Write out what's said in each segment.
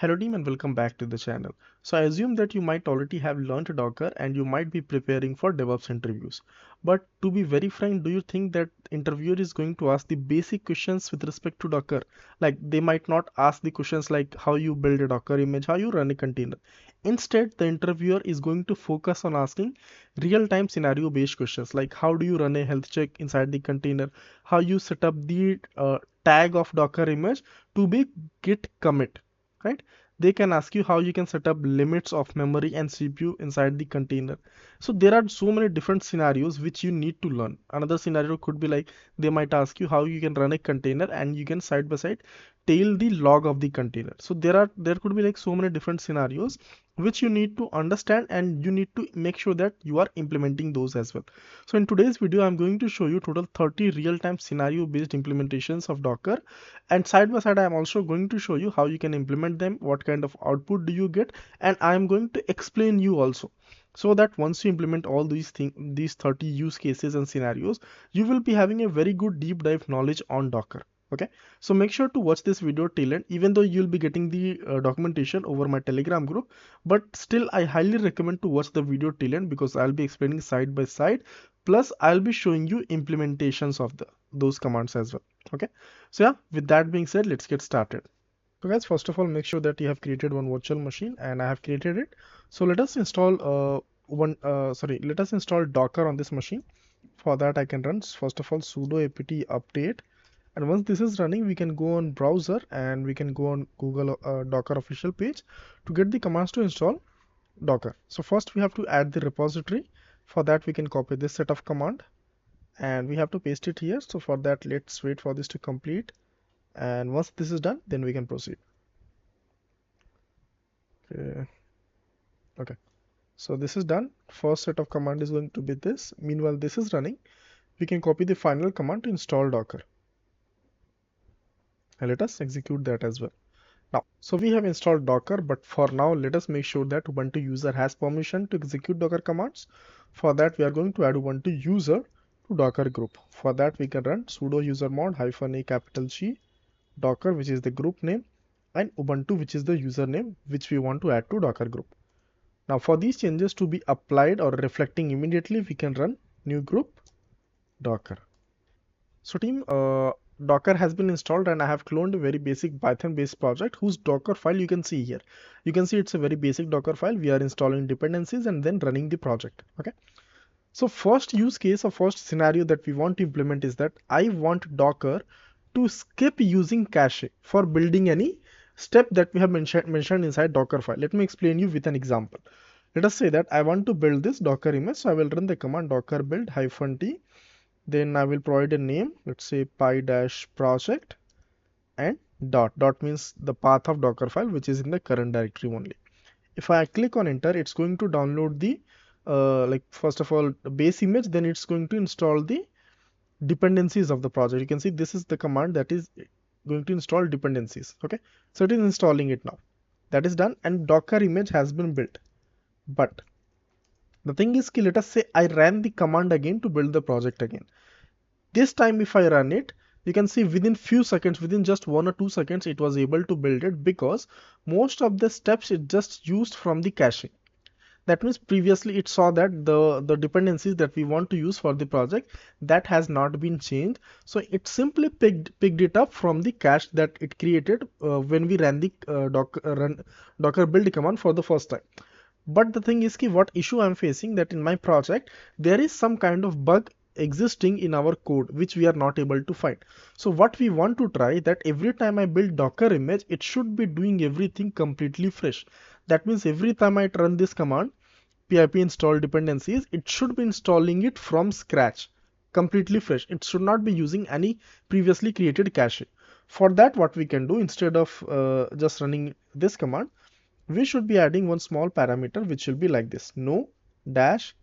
Hello team and welcome back to the channel. So I assume that you might already have learned Docker and you might be preparing for DevOps interviews. But to be very frank, do you think that interviewer is going to ask the basic questions with respect to Docker? Like they might not ask the questions like how you build a Docker image, how you run a container. Instead, the interviewer is going to focus on asking real-time scenario-based questions like how do you run a health check inside the container, how you set up the tag of Docker image to be Git commit, right? They can ask you how you can set up limits of memory and CPU inside the container. So there are so many different scenarios which you need to learn. Another scenario could be like they might ask you how you can run a container and you can side by side tail the log of the container. So there could be like so many different scenarios which you need to understand and you need to make sure that you are implementing those as well. So in today's video I'm going to show you total 30 real-time scenario based implementations of Docker, and side by side I am also going to show you how you can implement them, what kind of output do you get, and I am going to explain you also, so that once you implement all these 30 use cases and scenarios, you will be having a very good deep dive knowledge on Docker. Okay, so make sure to watch this video till end, even though you'll be getting the documentation over my Telegram group, but still I highly recommend to watch the video till end because I'll be explaining side by side, plus I'll be showing you implementations of those commands as well. Okay, so yeah, with that being said, let's get started. So guys, first of all, make sure that you have created one virtual machine, and I have created it. So let us install let us install Docker on this machine. For that, I can run first of all sudo apt update, and once this is running, we can go on browser and we can go on Google Docker official page to get the commands to install Docker. So first we have to add the repository. For that, we can copy this set of command and we have to paste it here. So for that, let's wait for this to complete. And once this is done, then we can proceed. Okay. So this is done. First set of command is going to be this. Meanwhile, this is running. We can copy the final command to install Docker. And let us execute that as well. Now, so we have installed Docker, but for now, let us make sure that Ubuntu user has permission to execute Docker commands. For that, we are going to add Ubuntu user to Docker group. For that, we can run sudo usermod -a Docker, which is the group name, and Ubuntu, which is the username which we want to add to Docker group. Now for these changes to be applied or reflecting immediately, we can run new group Docker. So team, Docker has been installed and I have cloned a very basic Python based project whose Docker file you can see here. You can see it's a very basic Docker file. We are installing dependencies and then running the project. Okay. So first use case or first scenario that we want to implement is that I want Docker to skip using cache for building any step that we have mentioned inside Dockerfile. Let me explain you with an example. Let us say that I want to build this Docker image. So I will run the command docker build -t. Then I will provide a name. Let's say pi-project and dot means the path of Dockerfile, which is in the current directory only. If I click on enter, it's going to download the like first of all the base image, then it's going to install the dependencies of the project. You can see this is the command that is going to install dependencies. Okay, so it is installing it now. That is done and Docker image has been built. But the thing is, let us say I ran the command again to build the project again. This time if I run it, you can see within few seconds, within just 1 or 2 seconds, it was able to build it because most of the steps it just used from the caching. That means previously it saw that the dependencies that we want to use for the project, that has not been changed. So it simply picked it up from the cache that it created when we ran the docker build command for the first time. But the thing is, what issue I'm facing that in my project, there is some kind of bug existing in our code which we are not able to find. So what we want to try that every time I build Docker image, it should be doing everything completely fresh. That means every time I run this command pip install dependencies, it should be installing it from scratch, completely fresh. It should not be using any previously created cache. For that, what we can do, instead of just running this command, we should be adding one small parameter which will be like this: no dash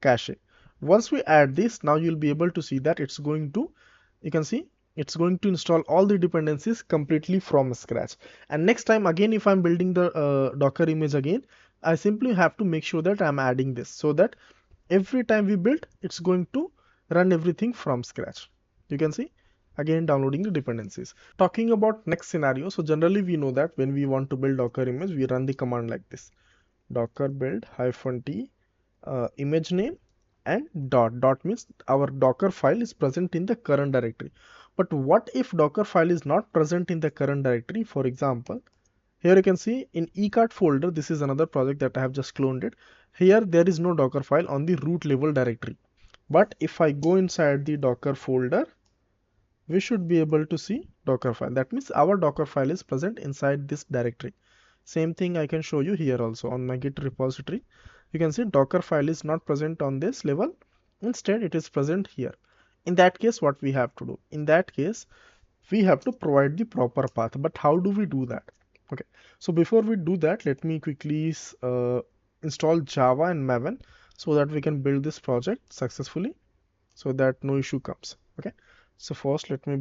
cache. Once we add this, now you'll be able to see that it's going to, you can see it's going to install all the dependencies completely from scratch. And next time again, if I'm building the Docker image again, I simply have to make sure that I'm adding this so that every time we build, it's going to run everything from scratch. You can see again downloading the dependencies. Talking about next scenario, so generally we know that when we want to build Docker image, we run the command like this: docker build -t image name and dot means our Docker file is present in the current directory. But what if Docker file is not present in the current directory? For example, here you can see in 𝗏𝗏𝗃𝗦𝗃 folder, this is another project that I have just cloned it. Here there is no Docker file on the root level directory. But if I go inside the Docker folder, we should be able to see Docker file. That means our Docker file is present inside this directory. Same thing I can show you here also on my Git repository. You can see Docker file is not present on this level. Instead, it is present here. In that case, what we have to do? In that case, we have to provide the proper path. But how do we do that? Okay, so before we do that, let me quickly install Java and Maven so that we can build this project successfully, so that no issue comes. Okay, so first let me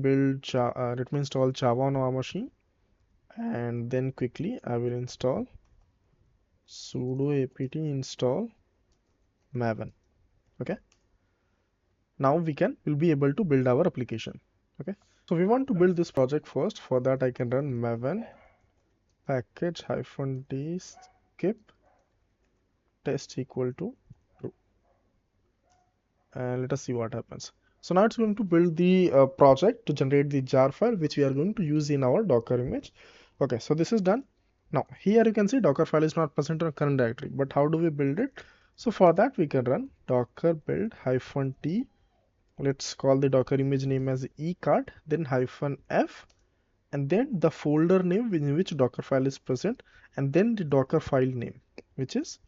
install Java on our machine, and then quickly I will install sudo apt install Maven. Okay, now we'll be able to build our application. Okay, so we want to build this project first. For that, I can run Maven package -d skip test equal to true, and let us see what happens. So now it's going to build the project to generate the jar file which we are going to use in our Docker image. Okay, so this is done. Now here you can see Docker file is not present in our current directory, but how do we build it? So for that we can run docker build -t. Let's call the Docker image name as 𝗏𝗏𝗃𝗦𝗃, then -f, and then the folder name in which Docker file is present, and then the Docker file name, which is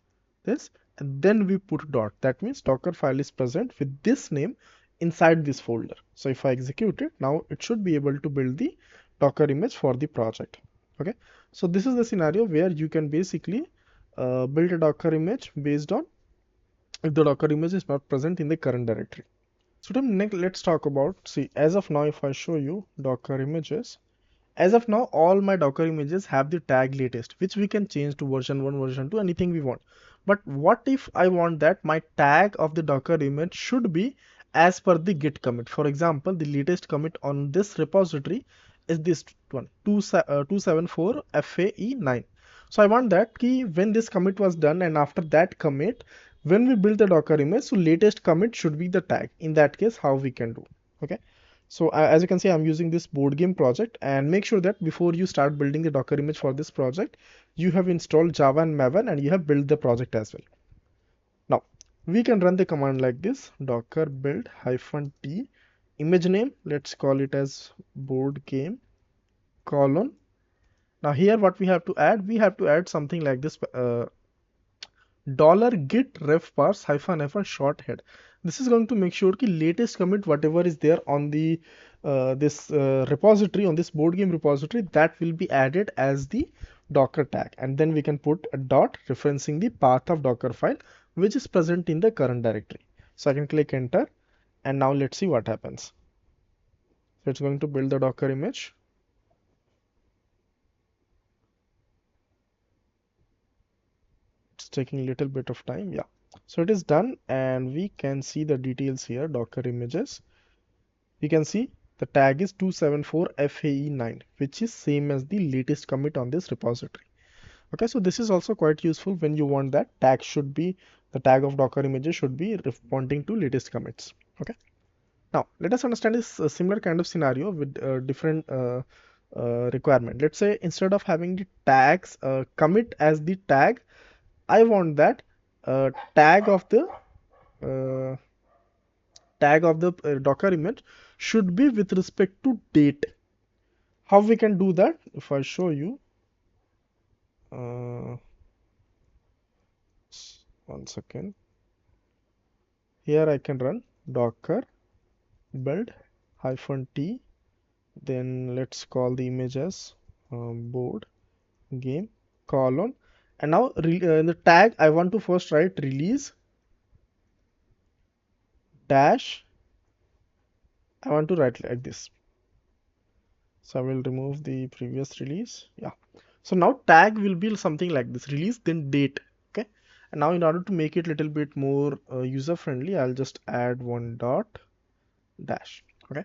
this, and then we put dot. That means Docker file is present with this name inside this folder. So if I execute it, now it should be able to build the Docker image for the project. Okay, so this is the scenario where you can basically build a Docker image based on if the Docker image is not present in the current directory. So then next, let's talk about, see, as of now, if I show you Docker images, as of now, all my Docker images have the tag latest, which we can change to version 1, version 2, anything we want. But what if I want that my tag of the Docker image should be as per the Git commit? For example, the latest commit on this repository is this one, 274FAE9. So I want that key when this commit was done, and after that commit, when we build the Docker image, so latest commit should be the tag. In that case, how we can do? Okay. So as you can see, I'm using this board game project, and make sure that before you start building the Docker image for this project, you have installed Java and Maven and you have built the project as well. Now we can run the command like this: docker build -t image name, let's call it as board game colon. Now here what we have to add something like this $git ref parse -f short head. This is going to make sure the latest commit, whatever is there on the this repository, on this board game repository, that will be added as the Docker tag, and then we can put a dot referencing the path of Docker file which is present in the current directory. So I can click enter, and now let's see what happens. So it's going to build the Docker image. It's taking a little bit of time. Yeah, so it is done, and we can see the details here. Docker images, you can see the tag is 274FAE9, which is same as the latest commit on this repository. Okay, so this is also quite useful when you want that tag should be, the tag of Docker images should be responding to latest commits. Okay, now let us understand this similar kind of scenario with different requirement. Let's say instead of having the tags commit as the tag, I want that tag of the Docker image should be with respect to date. How we can do that? If I show you, one second. Here I can run docker build -t, then let's call the image as board game colon, and now in the tag I want to first write release dash, I want to write like this. So I will remove the previous release. Yeah, so now tag will be something like this: release then date. Okay, and now in order to make it a little bit more user friendly, I'll just add one dot dash. Okay,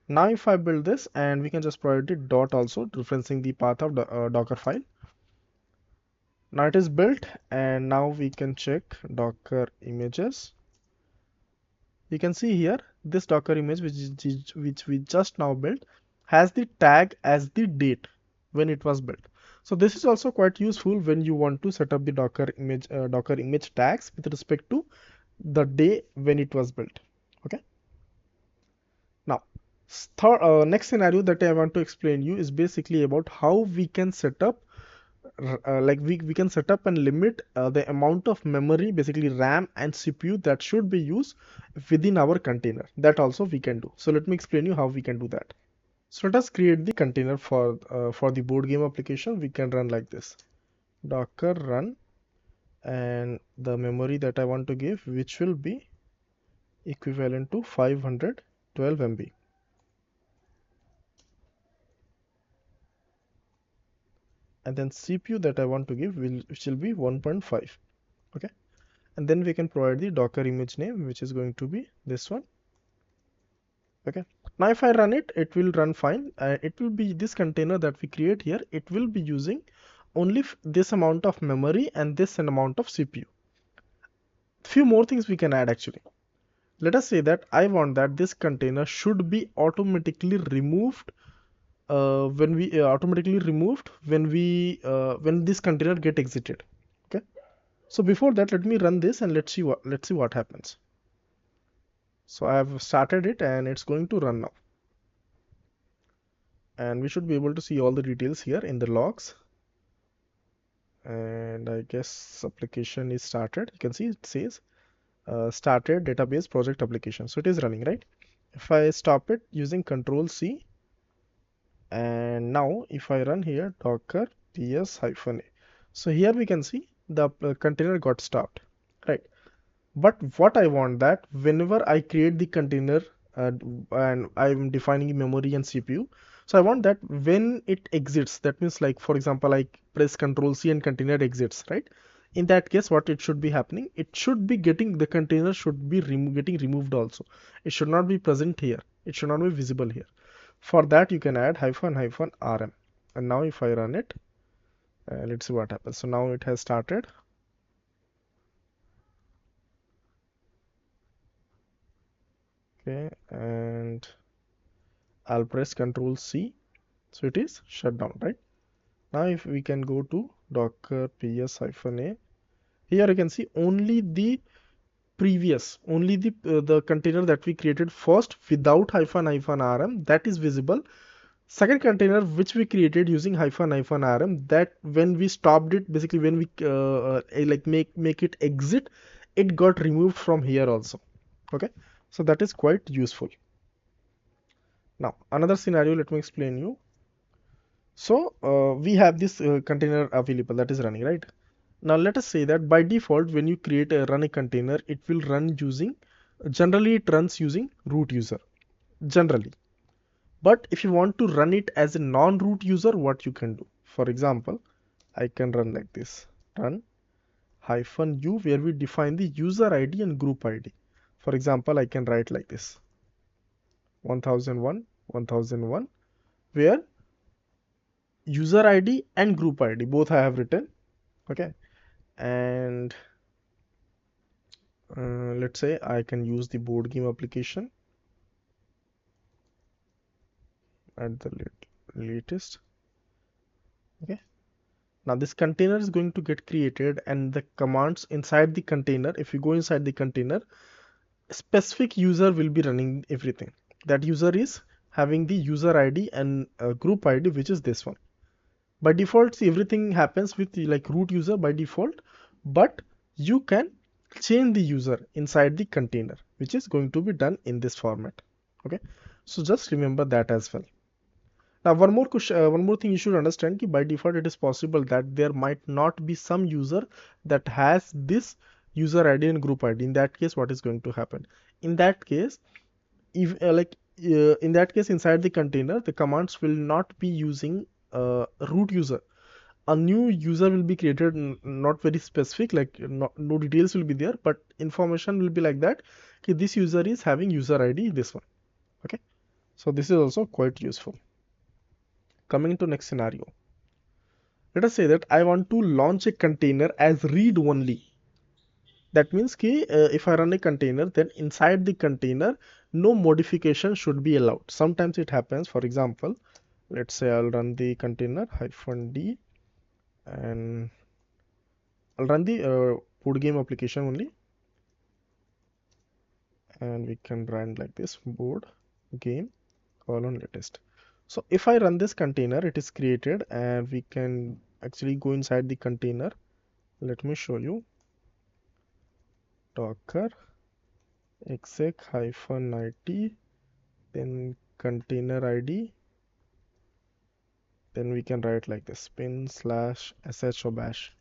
Now if I build this, and we can just provide it dot also, referencing the path of the Dockerfile. Now it is built, and now we can check Docker images. You can see here this Docker image which we just now built has the tag as the date when it was built. So this is also quite useful when you want to set up the Docker image tags with respect to the day when it was built. Okay. Now, next scenario that I want to explain you is basically about how we can set up like we can set up and limit the amount of memory, basically RAM and CPU, that should be used within our container. That also we can do. So let me explain you how we can do that. So let us create the container for the board game application. We can run like this: docker run, and the memory that I want to give, which will be equivalent to 512 MB. And then CPU that I want to give which will be 1.5. Okay. And then we can provide the Docker image name, which is going to be this one. Okay. Now if I run it, it will run fine. It will be this container that we create here. It will be using only this amount of memory and this amount of CPU. Few more things we can add actually. Let us say that I want that this container should be automatically removed when this container get exited. Okay. So before that, let me run this and let's see what happens. So I have started it and it's going to run now. And we should be able to see all the details here in the logs. And I guess application is started. You can see it says started database project application. So it is running, right? If I stop it using Control-C, and now if I run here docker ps-a, so here we can see the container got stopped, right? But what I want that whenever I create the container and I'm defining memory and CPU, so I want that when it exits, that means like for example I press Control-C and container exits, right? In that case, what it should be happening, it should be getting, the container should be getting removed also. It should not be present here. It should not be visible here. For that you can add --rm. And now if I run it, let's see what happens. So now it has started. Okay, and I'll press Control-C. So it is shut down, right? Now if we can go to docker ps-a, here you can see only the the container that we created first without --rm, that is visible. Second container which we created using --rm, that when we stopped it, basically when we like make it exit, it got removed from here also. Okay, so that is quite useful. Now another scenario, let me explain you. So we have this container available that is running, right? Now let us say that by default when you create run a container, it will run using, generally it runs using root user, generally. But if you want to run it as a non-root user, what you can do? For example, I can run like this: run -u, where we define the user ID and group ID. For example, I can write like this: 1001 1001, where user ID and group ID both I have written. Okay, and let's say I can use the board game application at the latest. Okay, now this container is going to get created, and the commands inside the container, if you go inside the container, specific user will be running everything. That user is having the user ID and group ID, which is this one. By default, see, everything happens with the, like, root user by default, but you can change the user inside the container, which is going to be done in this format. Okay, so just remember that as well. Now one more thing you should understand, by default it is possible that there might not be some user that has this user ID and group ID. In that case, what is going to happen? In that case, if in that case, inside the container, the commands will not be using root user. A new user will be created, not very specific, like no details will be there, but information will be like that. Okay, this user is having user ID, this one. Okay, So this is also quite useful. Coming to next scenario, let us say that I want to launch a container as read only. That means if I run a container, then inside the container no modification should be allowed. Sometimes it happens. For example, let's say I'll run the container -d and I'll run the boot game application only, and we can run like this boot game latest. So if I run this container, it is created and we can actually go inside the container. Let me show you. Docker exec-it, then container ID, then we can write like this bin/sh or bash.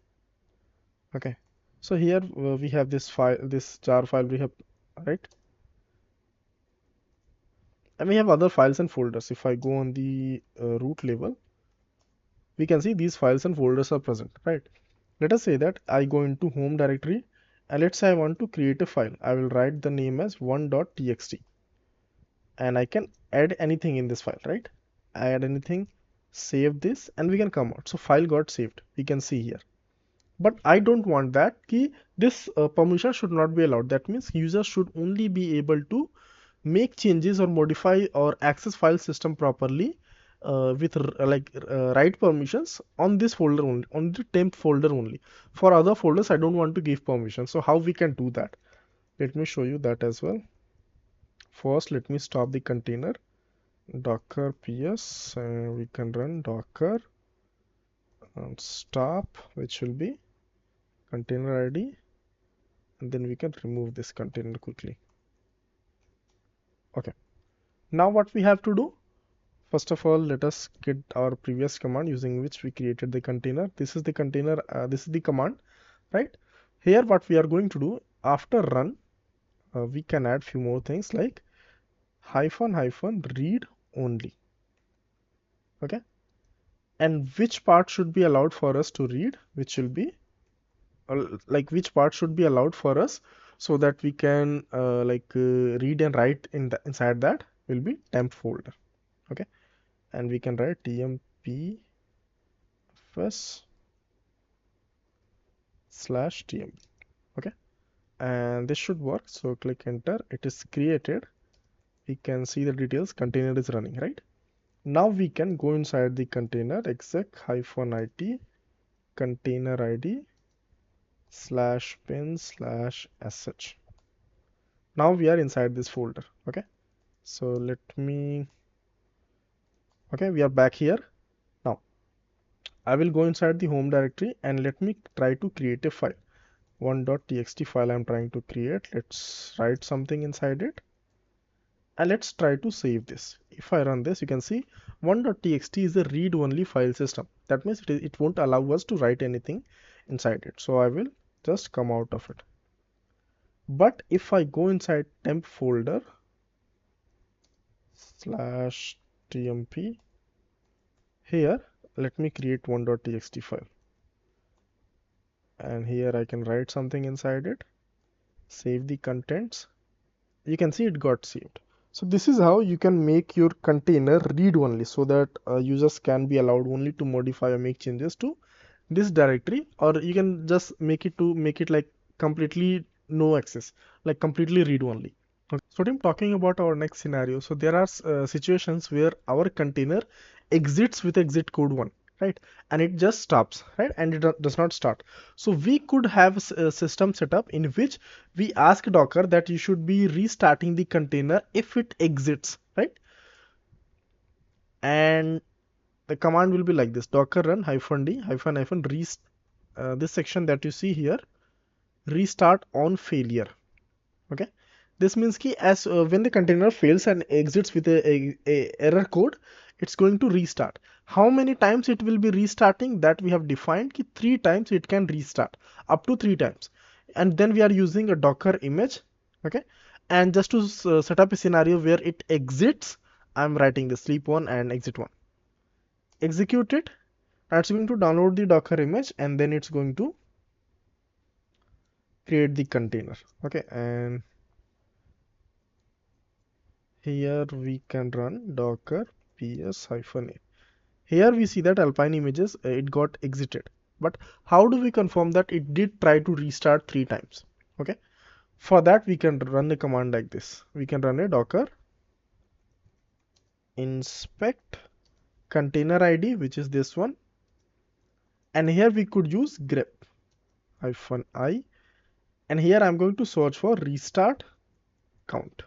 Okay, so here we have this file, this jar file we have, right? And we have other files and folders. If I go on the root level, we can see these files and folders are present, right? Let us say that I go into home directory and let's say I want to create a file. I will write the name as 1.txt and I can add anything in this file, right? I add anything, save this, and we can come out. So file got saved, we can see here. But I don't want that. This permission should not be allowed. That means user should only be able to make changes or modify or access file system properly with write permissions on this folder only, on the temp folder only. For other folders I don't want to give permission. So how we can do that? Let me show you that as well. First let me stop the container, docker ps, and we can run docker and stop, which will be container ID, and then we can remove this container quickly. Okay, now what we have to do, first of all, let us get our previous command using which we created the container. This is the container, this is the command, right? Here what we are going to do, after run, we can add few more things like -read only. Okay, and which part should be allowed for us to read, which will be which part should be allowed for us so that we can read and write inside that will be temp folder. Okay, and we can write tmpfs/tmp. Okay, and this should work. So click enter, it is created. We can see the details, container is running, right? Now we can go inside the container exec-it container ID /bin/sh. Now we are inside this folder. Okay, so let me, okay, we are back here. Now I will go inside the home directory and let me try to create a file. 1.txt file I'm trying to create. Let's write something inside it and let's try to save this. If I run this, you can see 1.txt is a read only file system. That means it won't allow us to write anything inside it. So I will just come out of it. But if I go inside temp folder /tmp, here let me create 1.txt file, and here I can write something inside it, save the contents. You can see it got saved. So this is how you can make your container read only, so that users can be allowed only to modify or make changes to this directory, or you can just make it like completely no access, like completely read only. Okay. So I'm talking about our next scenario. So there are situations where our container exits with exit code 1, right? And it just stops, right? And it does not start. So we could have a system setup in which we ask Docker that you should be restarting the container if it exits, right? And the command will be like this: docker run -d -rest, this section that you see here, restart on failure. Okay, this means as when the container fails and exits with a error code, it's going to restart. How many times it will be restarting, that we have defined 3 times it can restart, up to 3 times. And then we are using a Docker image. Okay, and just to set up a scenario where it exits, I'm writing the sleep 1 and exit 1. Execute it, and it's going to download the Docker image, and then it's going to create the container. Okay, and here we can run docker ps-a. Here we see that Alpine images, it got exited. But how do we confirm that it did try to restart 3 times? Okay. For that, we can run a command like this. We can run a docker inspect container ID, which is this one. And here we could use grep -i. And here I'm going to search for restart count.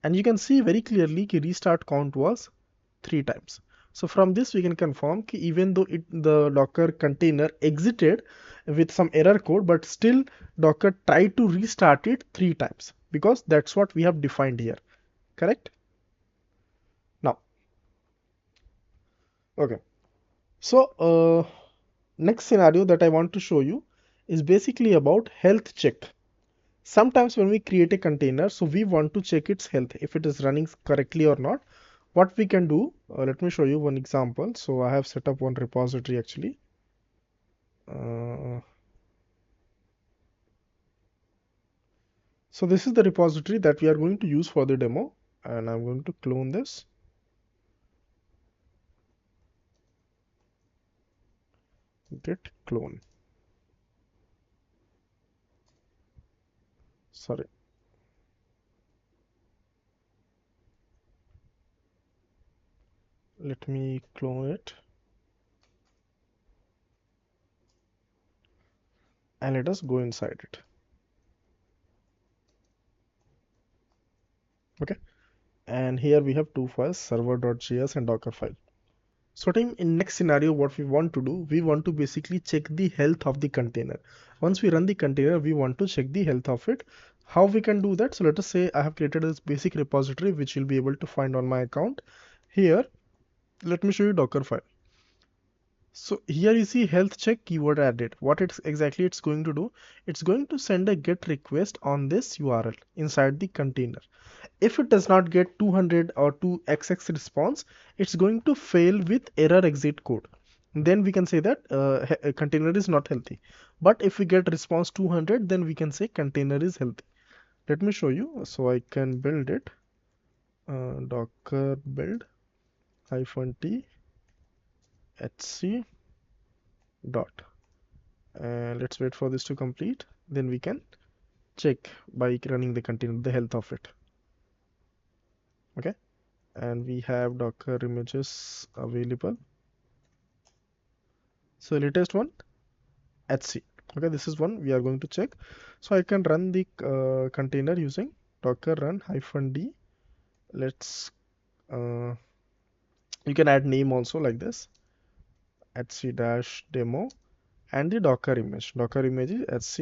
And you can see very clearly that restart count was 3 times. So from this we can confirm that even though the Docker container exited with some error code, but still Docker tried to restart it 3 times, because that's what we have defined here. Correct? Now, okay. So next scenario that I want to show you is basically about health check. Sometimes when we create a container, so we want to check its health, if it is running correctly or not. What we can do, let me show you one example. So I have set up one repository actually. So this is the repository that we are going to use for the demo, and I'm going to clone this. Git clone. Sorry. Let me clone it. And let us go inside it. Okay. And here we have 2 files, server.js and Dockerfile. So team, in next scenario, what we want to do, we want to basically check the health of the container. Once we run the container, we want to check the health of it. How we can do that? So let us say I have created this basic repository, which you'll be able to find on my account. Here, let me show you Dockerfile. So here you see health check keyword added. What it's going to do, it's going to send a GET request on this URL inside the container. If it does not get 200 or 2xx response, it's going to fail with error exit code. Then we can say that a container is not healthy. But if we get response 200, then we can say container is healthy. Let me show you. So I can build it. Docker build -t /HC dot. And let's wait for this to complete. Then we can check by running the container the health of it. Okay, and we have Docker images available. So latest one, /HC. Okay, this is one we are going to check. So I can run the container using docker run -d. Let's you can add name also like this, /demo, and the Docker image. Docker image is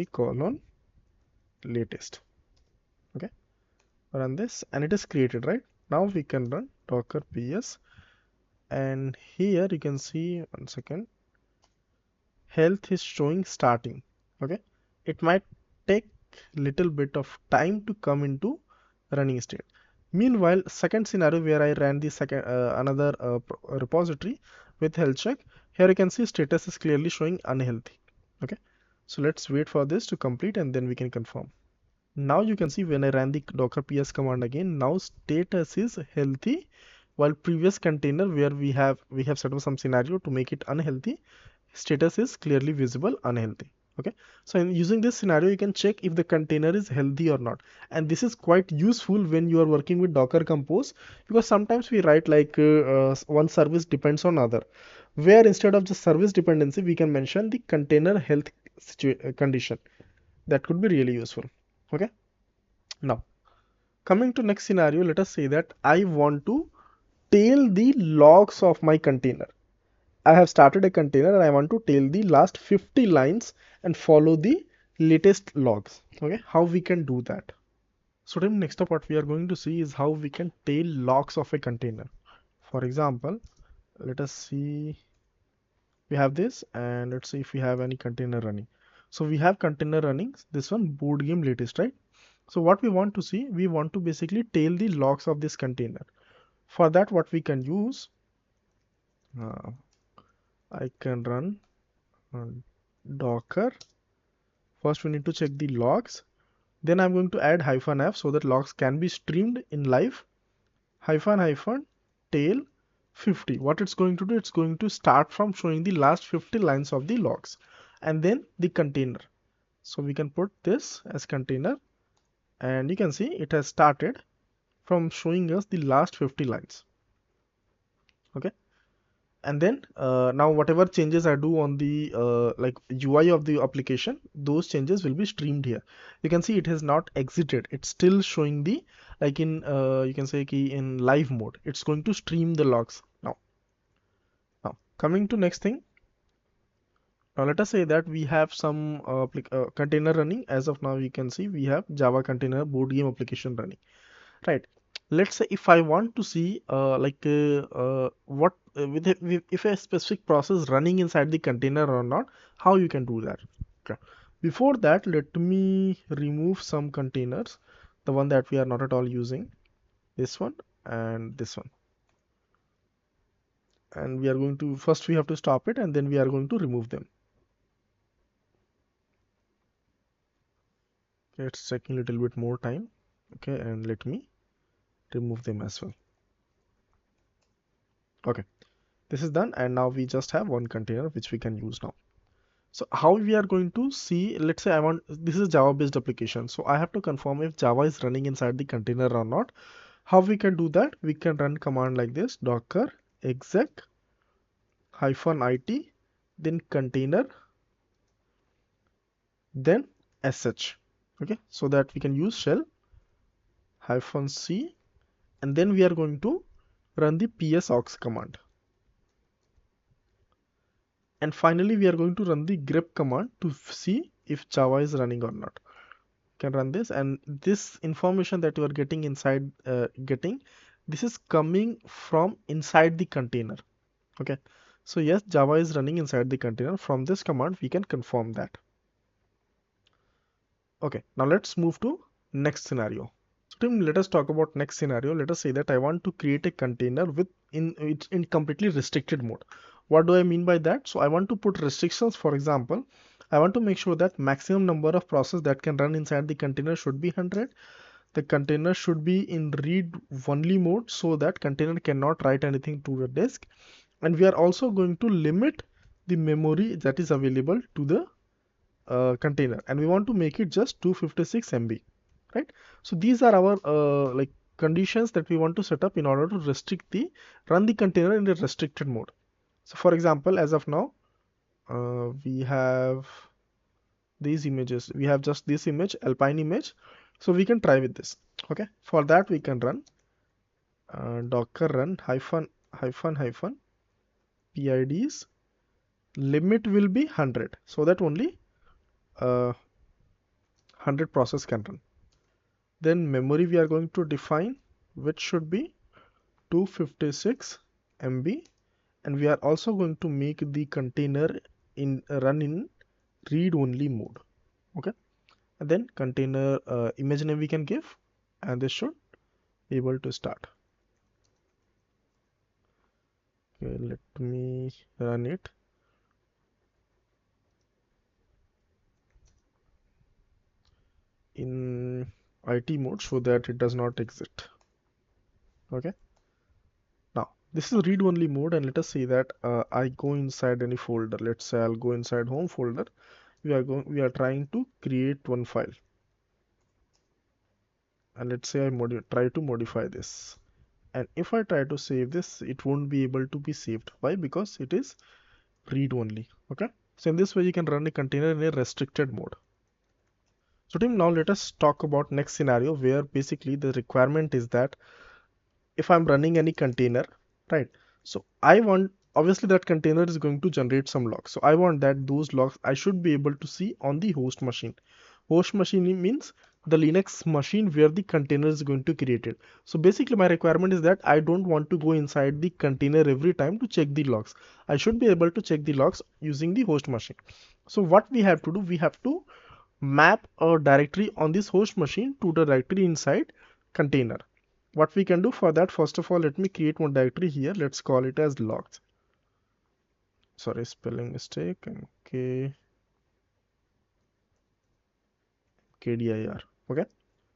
/latest. Okay, run this and it is created, right? Now we can run docker ps, and here you can see, one second, health is showing starting. Okay, it might take little bit of time to come into running state. Meanwhile, second scenario where I ran the another repository with health check, here you can see status is clearly showing unhealthy. Okay, so let's wait for this to complete and then we can confirm. Now you can see when I ran the docker ps command again, now status is healthy, while previous container where we have set up some scenario to make it unhealthy, status is clearly visible unhealthy. Okay, so in using this scenario, you can check if the container is healthy or not, and this is quite useful when you are working with Docker Compose, because sometimes we write like one service depends on other, where instead of just service dependency we can mention the container health condition. That could be really useful. Okay, now coming to next scenario, let us say that I want to tail the logs of my container. I have started a container and I want to tail the last 50 lines and follow the latest logs. Okay, how we can do that? So then next up what we are going to see is how we can tail logs of a container. For example, let us see, we have this, and let's see if we have any container running. So we have container running, this one board game latest, right? So what we want to see, we want to basically tail the logs of this container. For that, what we can use, I can run docker. First we need to check the logs. Then I'm going to add -f so that logs can be streamed in live. tail 50. What it's going to do, it's going to start from showing the last 50 lines of the logs and then the container. So we can put this as container, and you can see it has started from showing us the last 50 lines. Okay. And then now whatever changes I do on the like UI of the application, those changes will be streamed here. You can see it has not exited. It's still showing the, like in you can say key in live mode. It's going to stream the logs now. Now coming to next thing. Now let us say that we have some container running. As of now, you can see we have Java container board game application running, right? Let's say if I want to see if a specific process running inside the container or not, how you can do that. Okay. Before that, let me remove some containers, the one that we are not at all using, this one and this one. And we are going to, first we have to stop it and then we are going to remove them. Okay, it's taking a little bit more time. Okay, and let me remove them as well. Okay, this is done, and now we just have one container which we can use now. So how we are going to see, let's say this is Java based application, so I have to confirm if Java is running inside the container or not. How we can do that? We can run command like this: docker exec -it, then container, then sh. Okay, so that we can use shell -c, and then we are going to run the ps-aux command. And finally, we are going to run the grep command to see if Java is running or not. Can run this, and this information that you are getting inside, this is coming from inside the container. Okay, so yes, Java is running inside the container. From this command, we can confirm that. Okay, now let's move to next scenario. So Tim, let us talk about next scenario. Let us say that I want to create a container in completely restricted mode. What do I mean by that? So I want to put restrictions. For example, I want to make sure that maximum number of processes that can run inside the container should be 100. The container should be in read-only mode so that container cannot write anything to the disk. And we are also going to limit the memory that is available to the container, and we want to make it just 256 MB, right? So these are our like conditions that we want to set up in order to run the container in a restricted mode. So for example, as of now, we have these images. We have just this image, Alpine image. So we can try with this. Okay. For that, we can run docker run --, PIDs. Limit will be 100, so that only 100 process can run. Then memory we are going to define, which should be 256 MB, and we are also going to make the container run in read-only mode. Okay, and then container image name we can give, and this should be able to start. Okay, let me run it. In IT mode so that it does not exit. Okay, now this is read only mode, and let us say that I go inside any folder. Let's say I'll go inside home folder. We are trying to create one file, and let's say I try to modify this, and if I try to save this, it won't be able to be saved. Why? Because it is read only. Okay, so in this way you can run a container in a restricted mode. So Tim, now let us talk about next scenario where basically the requirement is that if I'm running any container, right? So I want, obviously that container is going to generate some logs. So I want that those logs I should be able to see on the host machine. Host machine means the Linux machine where the container is going to create it. So basically my requirement is that I don't want to go inside the container every time to check the logs. I should be able to check the logs using the host machine. So what we have to do, we have to map a directory on this host machine to the directory inside container. What we can do for that, first of all, let me create one directory here. Let's call it as logs. Sorry, spelling mistake. KDIR. Okay.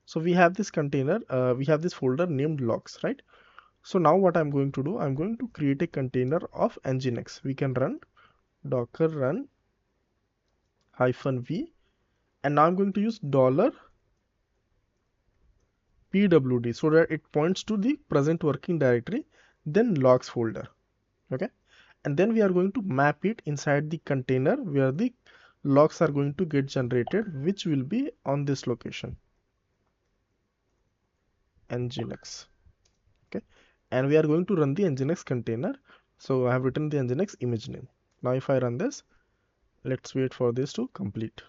So we have this container, we have this folder named logs, right? So now what I'm going to do, I'm going to create a container of Nginx. We can run docker run -v, and now I'm going to use $pwd so that it points to the present working directory, then logs folder. Okay, and then we are going to map it inside the container where the logs are going to get generated, which will be on this location, Nginx. Okay, and we are going to run the Nginx container. So I have written the Nginx image name. Now if I run this, let's wait for this to complete.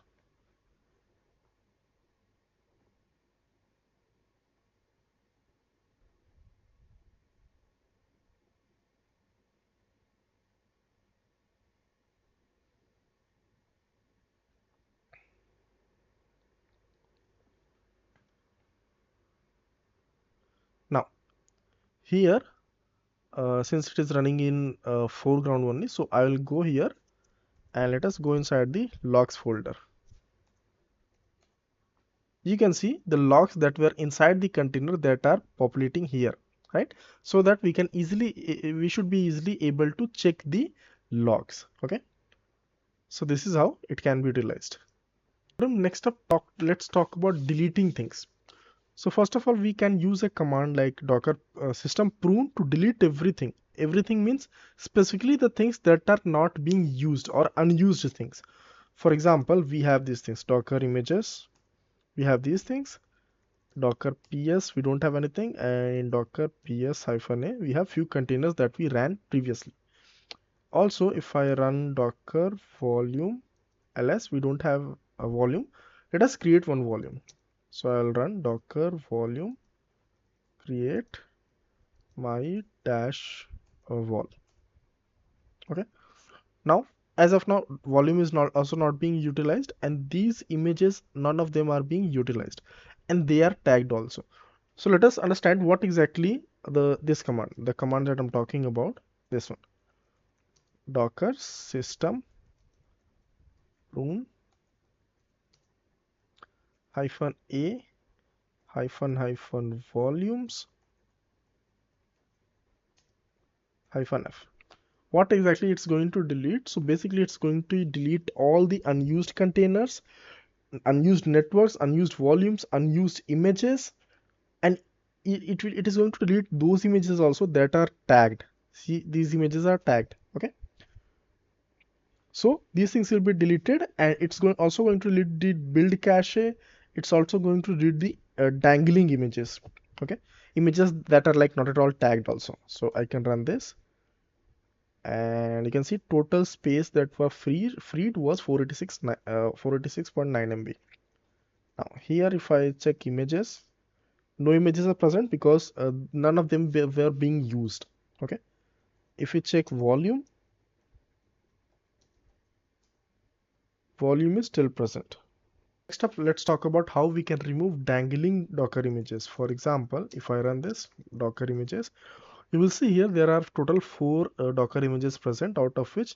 Now here, since it is running in foreground only, so I will go here and let us go inside the logs folder. You can see the logs that were inside the container that are populating here, right? So that we can easily, we should be easily able to check the logs. Okay, so this is how it can be utilized. Next up, let's talk about deleting things. So first of all, we can use a command like docker system prune to delete everything. Everything means specifically the things that are not being used or unused things. For example, we have these things, docker images, we have these things, docker ps, we don't have anything, and in docker ps-a, we have few containers that we ran previously. Also, if I run docker volume ls, we don't have a volume. Let us create one volume. So I'll run docker volume create my dash vol. Okay, now as of now volume is not also not being utilized, and these images, none of them are being utilized, and they are tagged also. So let us understand what exactly this command, the command that I'm talking about, this one, docker system prune -a volumes -f. What exactly it's going to delete? So basically it's going to delete all the unused containers, unused networks, unused volumes, unused images, and it is going to delete those images also that are tagged. See, these images are tagged. Okay, so these things will be deleted, and it's also going to delete the build cache. It's also going to delete the dangling images. Okay, images that are like not at all tagged also. So I can run this, and you can see total space that were freed was 486.9 MB. Now here, if I check images, no images are present because none of them were being used. Okay, if we check volume is still present. Next up, let's talk about how we can remove dangling docker images. For example, if I run this docker images, you will see here there are total 4 docker images present, out of which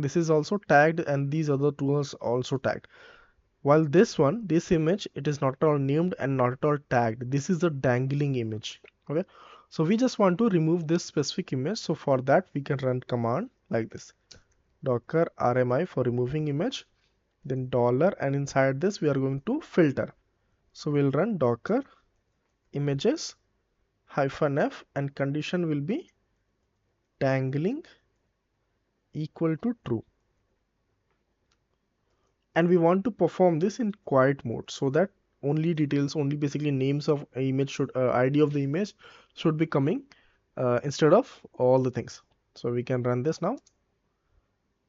this is also tagged and these other two are also tagged. While this image, it is not at all named and not at all tagged. This is a dangling image. Okay, so we just want to remove this specific image. So for that, we can run command like this, docker rmi for removing image, then $, and inside this we are going to filter. So we'll run docker images -f, and condition will be dangling equal to true. And we want to perform this in quiet mode so that only details, only basically names of image should, ID of the image should be coming instead of all the things. So we can run this now.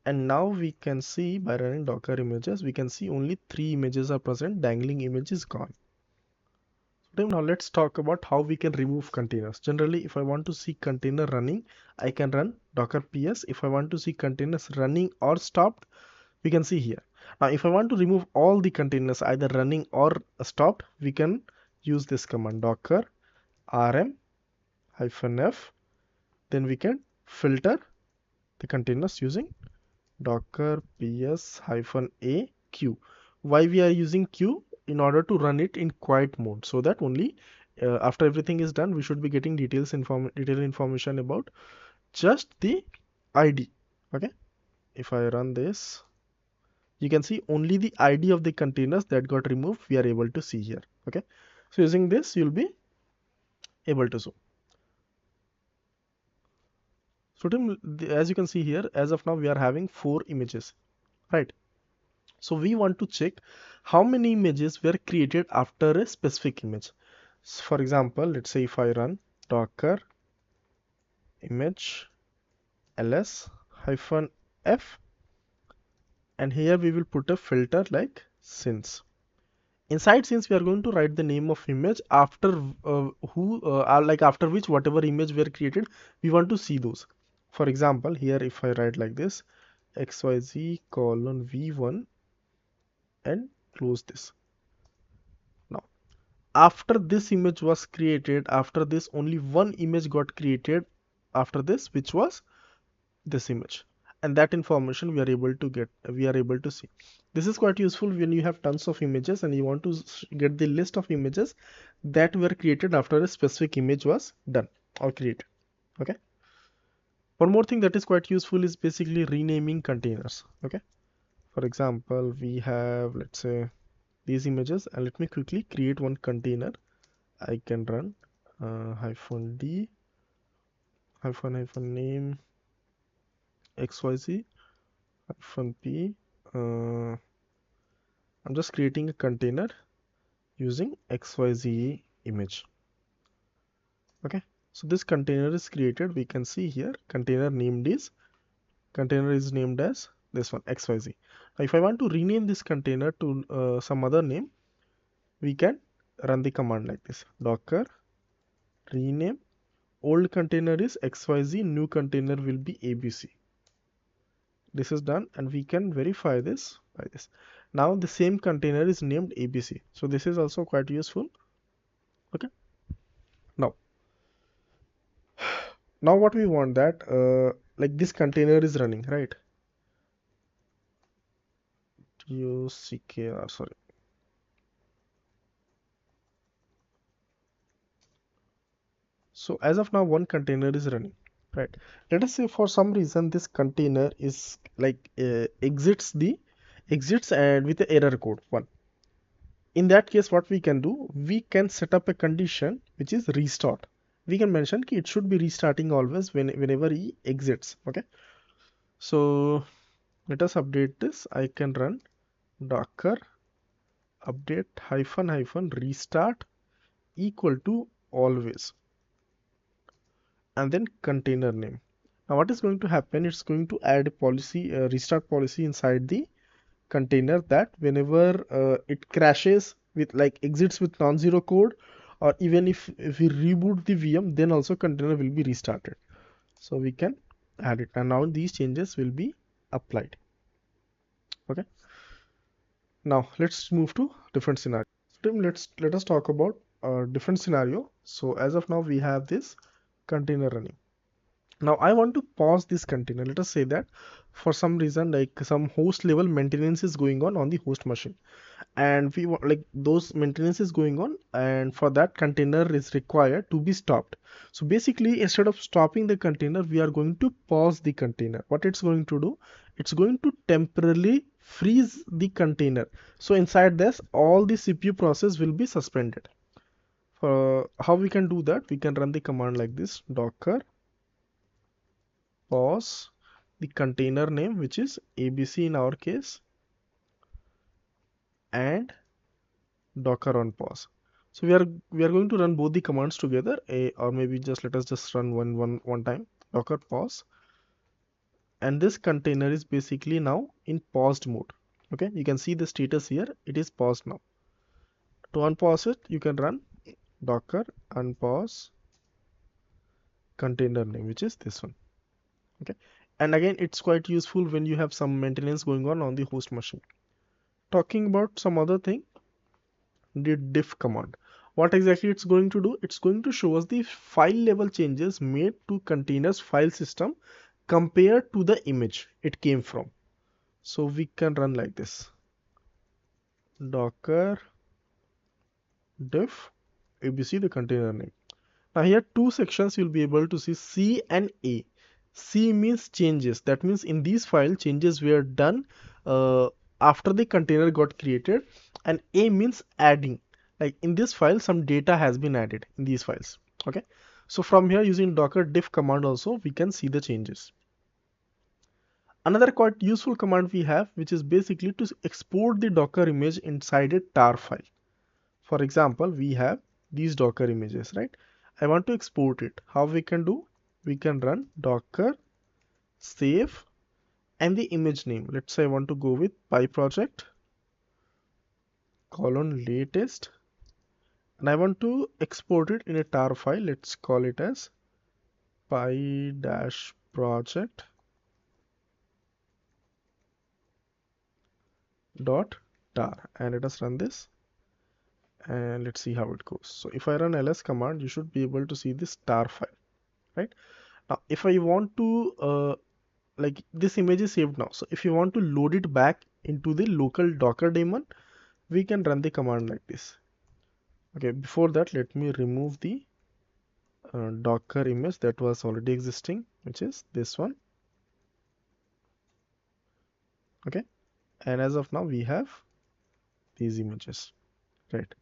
And now we can see by running docker images, we can see only 3 images are present. Dangling image is gone. Now let's talk about how we can remove containers. Generally, if I want to see container running, I can run docker ps. If I want to see containers running or stopped, we can see here. Now, if I want to remove all the containers either running or stopped, we can use this command, docker rm -f. Then we can filter the containers using docker ps-a q. Why we are using q? In order to run it in quiet mode, so that only after everything is done, we should be getting detailed information about just the ID. Okay, if I run this, you can see only the ID of the containers that got removed we are able to see here. Okay, so using this you'll be able to zoom. So as you can see here, as of now we are having 4 images, right? So we want to check how many images were created after a specific image. So for example, let's say if I run docker image ls-f, and here we will put a filter like since. Inside since we are going to write the name of image after after which whatever image were created, we want to see those. For example, here if I write like this 𝗵𝗃𝗁𝑉1 and close this. Now after this image was created, after this only one image got created after this, which was this image, and that information we are able to see. This is quite useful when you have tons of images and you want to get the list of images that were created after a specific image was done or created. Okay, one more thing that is quite useful is basically renaming containers. Okay, for example, we have, let's say, these images, and let me quickly create one container. I can run -d -name 𝗵𝗃𝗃𝗦𝗃𝗀. I'm just creating a container using XYZ image. Okay, so this container is created. We can see here container is named as this one, XYZ. Now if I want to rename this container to some other name, we can run the command like this: docker rename. Old container is XYZ, new container will be ABC. This is done, and we can verify this by this. Now the same container is named ABC, so this is also quite useful. Okay, now what we want that like this container is running, right? 𝗕𝗃𝗃𝗦𝗃𝗀, sorry. So as of now one container is running, right? Let us say for some reason this container is like exits and with the error code 1. In that case, what we can do, we can set up a condition which is restart. We can mention it should be restarting always whenever he exits. Okay, so let us update this. I can run docker update --restart equal to always, and then container name. Now what is going to happen, it's going to add a policy, restart policy inside the container, that whenever it crashes with like exits with non-zero code, or even if we reboot the VM, then also container will be restarted. So we can add it, and now these changes will be applied. Okay, now let's move to different scenario. So let us talk about a different scenario. So as of now we have this container running. Now I want to pause this container. Let us say that for some reason, like some host level maintenance is going on the host machine, and we want, like, those maintenance is going on, and for that container is required to be stopped. So basically, instead of stopping the container, we are going to pause the container. What it's going to do, it's going to temporarily freeze the container. So inside this, all the CPU process will be suspended. How we can do that? We can run the command like this: docker pause the container name, which is ABC in our case, and docker unpause. So we are going to run both the commands together, or maybe just let us just run one time. Docker pause, and this container is basically now in paused mode. Okay, you can see the status here, it is paused now. To unpause it, you can run docker unpause container name, which is this one. Okay, and again it's quite useful when you have some maintenance going on the host machine. Talking about some other thing, the diff command. What exactly it's going to do? It's going to show us the file level changes made to containers file system compared to the image it came from. So we can run like this: docker diff ABC, the container name. Now here two sections you'll be able to see, C and A. C means changes. That means in these files changes were done after the container got created, and A means adding. Like in this file some data has been added in these files. Okay. So from here using docker diff command also we can see the changes. Another quite useful command we have, which is basically to export the Docker image inside a tar file. For example, we have these Docker images, right? I want to export it. How we can do? We can run docker save and the image name. Let's say I want to go with 𝗙project latest, and I want to export it in a tar file. Let's call it as 𝗙-project .tar, and let us run this and let's see how it goes. So if I run ls command, you should be able to see this tar file, right? Now if I want to like this image is saved now, so if you want to load it back into the local docker daemon, we can run the command like this. Okay, before that let me remove the docker image that was already existing, which is this one. Okay, and as of now we have these images, right?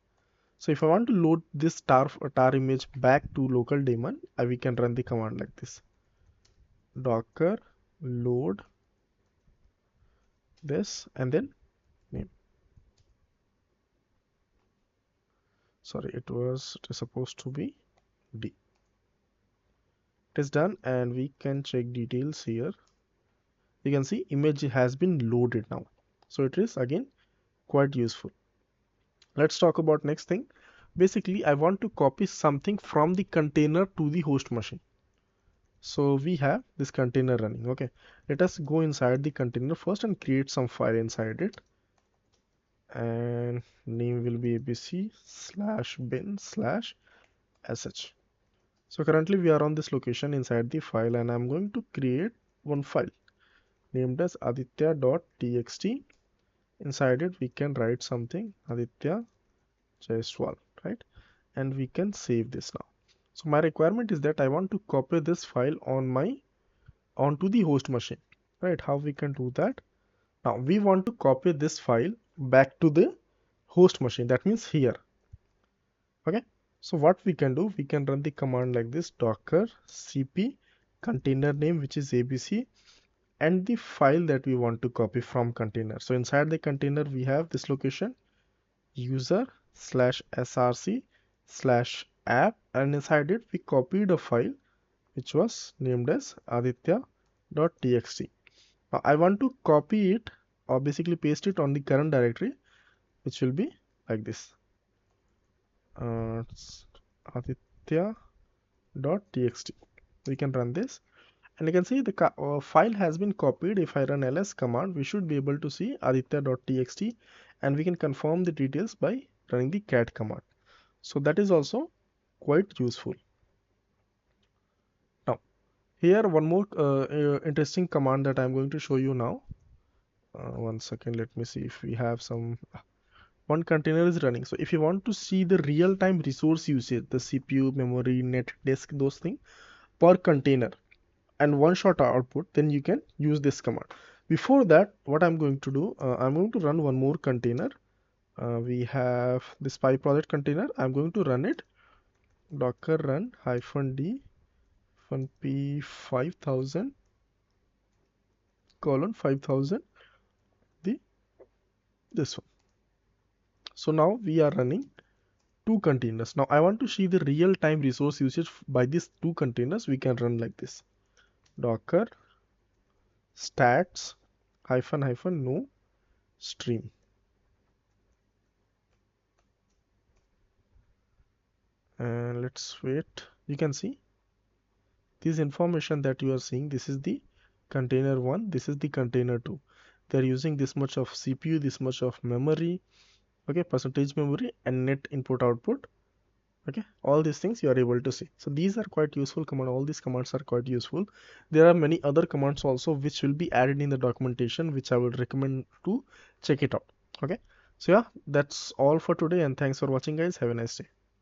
So if I want to load this tar image back to local daemon, we can run the command like this: docker load this and then name. Sorry, it is supposed to be D. It is done, and we can check details here. You can see image has been loaded now, so it is again quite useful. Let's talk about next thing. Basically I want to copy something from the container to the host machine. So we have this container running. Okay, let us go inside the container first and create some file inside it, and name will be abc/bin/sh. So currently we are on this location inside the file, and I'm going to create one file named as 𝗵𝗃𝗃𝗃. Inside it we can write something 𝗵𝗃𝗃𝗃, right? And we can save this now. So my requirement is that I want to copy this file onto the host machine, right? How we can do that? Now we want to copy this file back to the host machine. That means here. Okay. So what we can do? We can run the command like this: docker cp container name, which is abc, and the file that we want to copy from container. So inside the container we have this location user/src/app, and inside it we copied a file which was named as 𝗵𝗃𝗃𝗃. Now I want to copy it, or basically paste it on the current directory, which will be like this: 𝗵𝗃𝗃𝗃. We can run this, and you can see the file has been copied. If I run ls command, we should be able to see 𝗵𝗃𝗃𝗃, and we can confirm the details by running the cat command. So that is also quite useful. Now here one more interesting command that I'm going to show you now. One second, let me see if we have some. One container is running. So if you want to see the real-time resource usage, the CPU, memory, net, disk, those things per container, and one-shot output, then you can use this command. Before that, what I'm going to do, I'm going to run one more container. We have this 𝗙 project container. I'm going to run it: docker run -d -p5000 :5000 this one. So now we are running two containers. Now I want to see the real-time resource usage by these two containers. We can run like this: docker stats --no stream. And let's wait. You can see this information that you are seeing. This is the container 1, this is the container 2. They're using this much of CPU, this much of memory, okay, percentage memory, and net input output. Okay, all these things you are able to see. So these are quite useful commands. All these commands are quite useful. There are many other commands also which will be added in the documentation, which I would recommend to check it out. Okay, so yeah, that's all for today, and thanks for watching guys. Have a nice day.